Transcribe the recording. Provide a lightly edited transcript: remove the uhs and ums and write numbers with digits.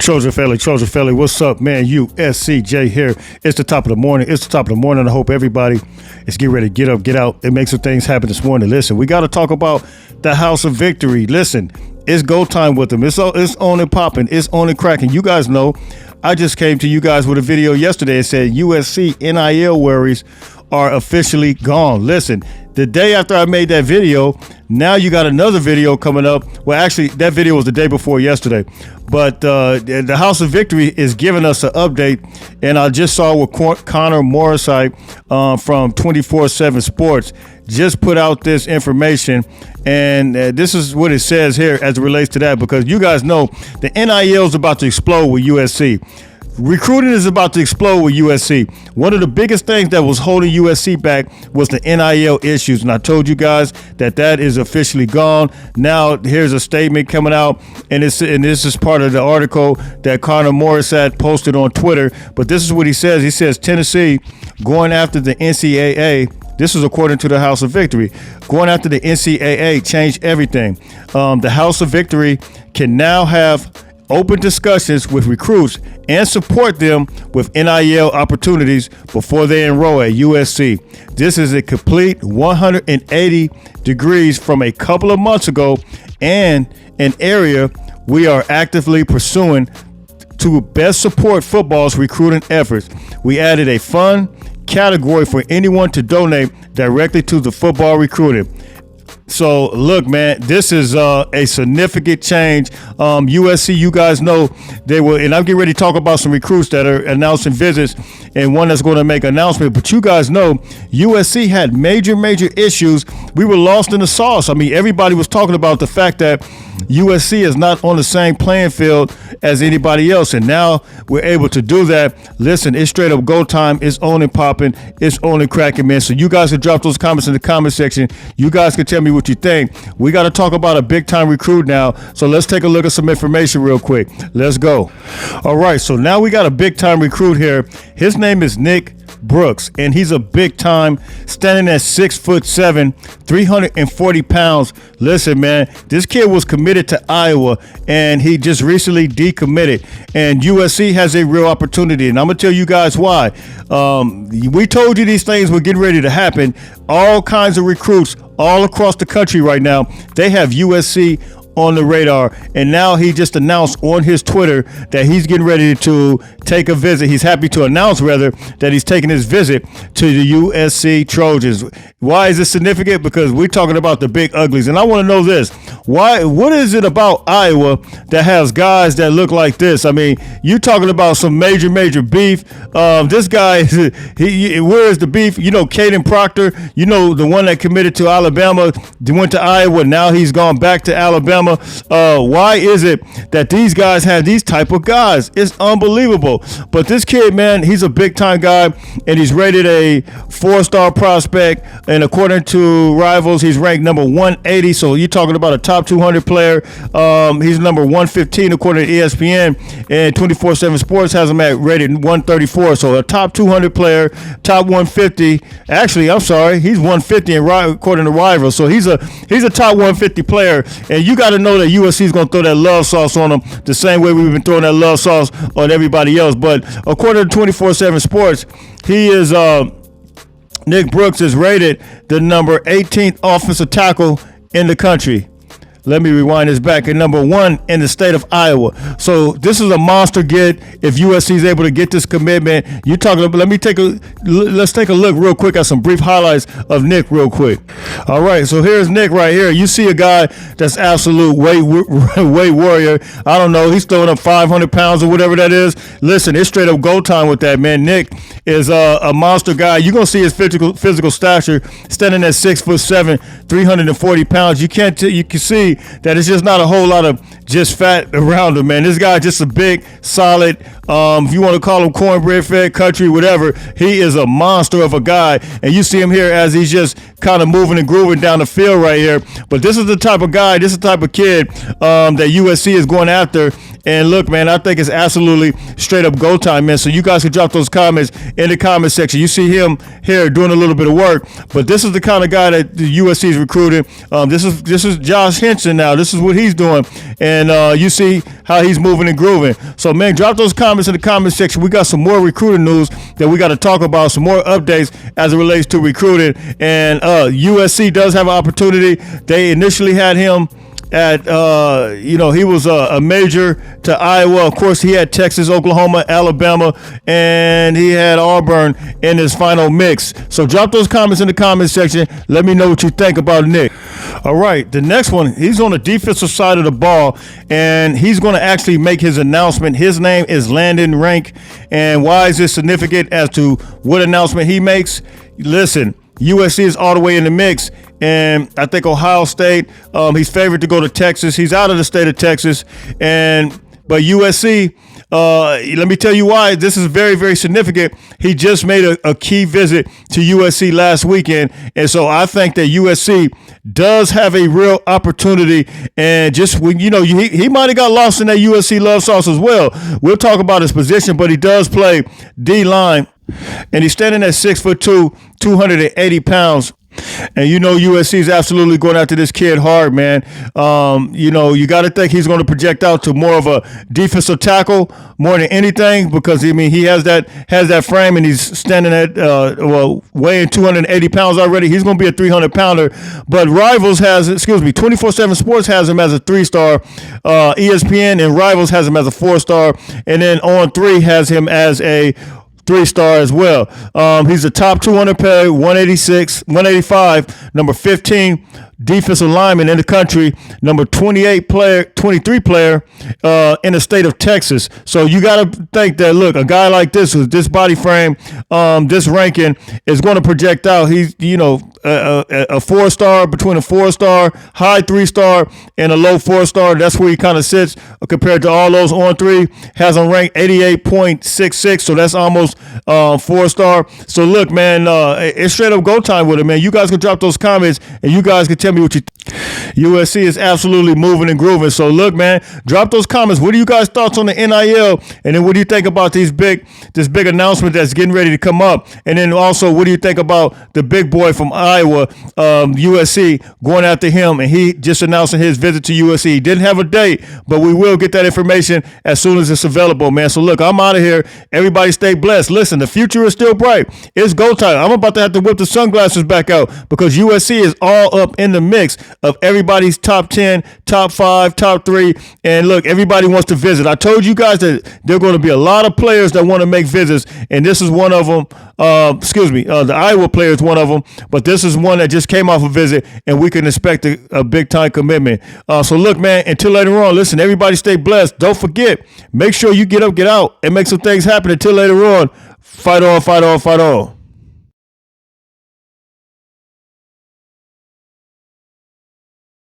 Trojan family, what's up, man? USCJ here. It's the top of the morning. I hope everybody is getting ready to get up, get out, and make some things happen this morning. Listen, we got to talk about the House of Victory. Listen, it's go time with them. It's on and popping. It's on and cracking. You guys know, I just came to you guys with a video yesterday and said USC NIL worries are officially gone. Listen, the day after I made that video, now you got another video coming up. Well, actually, that video was the day before yesterday. But the House of Victory is giving us an update. And I just saw what Connor Morrissey from 24/7 Sports just put out this information. And this is what it says here as it relates to that, because you guys know the NIL is about to explode with USC. Recruiting is about to explode with USC. One of the biggest things that was holding USC back was the NIL issues. And I told you guys that is officially gone. Now, here's a statement coming out, and this is part of the article that Connor Morris had posted on Twitter. But this is what he says. He says, Tennessee going after the NCAA. This is according to the House of Victory. Going after the NCAA changed everything. The House of Victory can now have open discussions with recruits and support them with NIL opportunities before they enroll at USC. This is a complete 180 degrees from a couple of months ago, and an area we are actively pursuing to best support football's recruiting efforts. We added a fund category for anyone to donate directly to the football recruiting. So, look, man, this is a significant change. USC, you guys know they will, and I'm getting ready to talk about some recruits that are announcing visits and one that's going to make an announcement. But you guys know USC had major issues. We were lost in the sauce. I mean, everybody was talking about the fact that USC is not on the same playing field as anybody else, and now we're able to do that. Listen, it's straight up go time. It's on and popping. It's on and cracking, man. So you guys can drop those comments in the comment section. You guys can tell me what you think. We got to talk about a big time recruit now. So let's take a look at some information real quick. Let's go. All right. So now we got a big time recruit here. His name is Nick Brooks, and he's a big time, standing at 6'7", 340 pounds. Listen, man, this kid was committed to Iowa, and he just recently decommitted. And USC has a real opportunity, and I'm gonna tell you guys why. We told you these things were getting ready to happen. All kinds of recruits all across the country right now, they have USC on the radar, and now he just announced on his Twitter that he's getting ready to take a visit. He's happy to announce, rather, that he's taking his visit to the USC Trojans. Why is this significant? Because we're talking about the big uglies, and I want to know this: what is it about Iowa that has guys that look like this? I mean, you talking about some major beef. This guy, where is the beef? You know, Caden Proctor, you know, the one that committed to Alabama, went to Iowa, now he's gone back to Alabama. Why is it that these guys have these type of guys? It's unbelievable. But this kid, man, he's a big time guy, and he's rated a 4-star prospect. And according to Rivals, he's ranked number 180. So you're talking about a top 200 player. He's number 115 according to ESPN, and 24/7 Sports has him at rated 134. So a top 200 player, top 150. Actually, I'm sorry, he's 150 according to Rivals. So he's a top 150 player, and you got to know that USC is going to throw that love sauce on him the same way we've been throwing that love sauce on everybody else. But according to 24/7 Sports, he is Nick Brooks is rated the number 18th offensive tackle in the country. Let me rewind this back. At number 1 in the state of Iowa. So this is a monster get. If USC is able to get this commitment, you're talking about. Let's take a look real quick at some brief highlights of Nick real quick. All right, so here's Nick right here. You see a guy that's absolute weight warrior. I don't know. He's throwing up 500 pounds or whatever that is. Listen, it's straight up go time with that, man. Nick is a monster guy. You're gonna see his physical stature, standing at 6'7", 340 pounds. You can see that it's just not a whole lot of just fat around him, man. This guy just a big, solid If you want to call him cornbread fed country, whatever, he is a monster of a guy. And you see him here as he's just kind of moving and grooving down the field right here. But this is the type of guy, this is the type of kid that USC is going after. And look, man, I think it's absolutely straight up go time, man. So you guys can drop those comments in the comment section. You see him here doing a little bit of work, but this is the kind of guy that the USC is recruiting. This is Josh Henson now. This is what he's doing, and you see how he's moving and grooving. So, man, drop those comments in the comment section. We got some more recruiting news that we got to talk about, some more updates as it relates to recruiting. And USC does have an opportunity. They initially had him at he was a major to Iowa. Of course, he had Texas, Oklahoma, Alabama, and he had Auburn in his final mix. So drop those comments in the comment section. Let me know what you think about Nick. All right, the next one, he's on the defensive side of the ball, and he's going to actually make his announcement. His name is Landon Rink. And why is this significant as to what announcement he makes? Listen, USC is all the way in the mix, and I think Ohio State, he's favored to go to Texas. He's out of the state of Texas, but USC, let me tell you why this is very, very significant. He just made a key visit to USC last weekend, and so I think that USC does have a real opportunity. And just when he might have got lost in that USC love sauce as well. We'll talk about his position, but he does play D-line. And he's standing at 6'2", 280 pounds. And USC is absolutely going after this kid hard, man. You got to think he's going to project out to more of a defensive tackle more than anything, because he has that frame, and he's standing at weighing 280 pounds already. He's going to be a 300-pounder. But 24/7 Sports has him as a 3-star. ESPN and Rivals has him as a 4-star, and then On3 has him as a 3-star as well. He's a top 200 player, 185, number 15 defensive lineman in the country, number 23 player in the state of Texas. So you got to think that, look, a guy like this with this body frame, this ranking is going to project out. He's, a 4-star, between a 4-star, high 3-star, and a low 4-star. That's where he kind of sits compared to all those. On3 has him ranked 88.66, so that's almost 4-star. So look, man, it's straight up go time with him, man. You guys can drop those comments, and you guys can tell me what you USC is absolutely moving and grooving. So look, man, drop those comments. What are you guys' thoughts on the NIL? And then what do you think about this big announcement that's getting ready to come up? And then also, what do you think about the big boy from Iowa, USC, going after him? And he just announcing his visit to USC. He didn't have a date, but we will get that information as soon as it's available, man. So look, I'm out of here. Everybody stay blessed. Listen, the future is still bright. It's go time. I'm about to have to whip the sunglasses back out, because USC is all up in the mix of everybody's top 10, top 5, top 3. And look, everybody wants to visit. I told you guys that there are going to be a lot of players that want to make visits, and this is one of them. The Iowa player is one of them, but this is one that just came off a visit, and we can expect a big-time commitment. So look, man, until later on, listen, everybody stay blessed. Don't forget, make sure you get up, get out, and make some things happen. Until later on, fight on, fight on, fight on.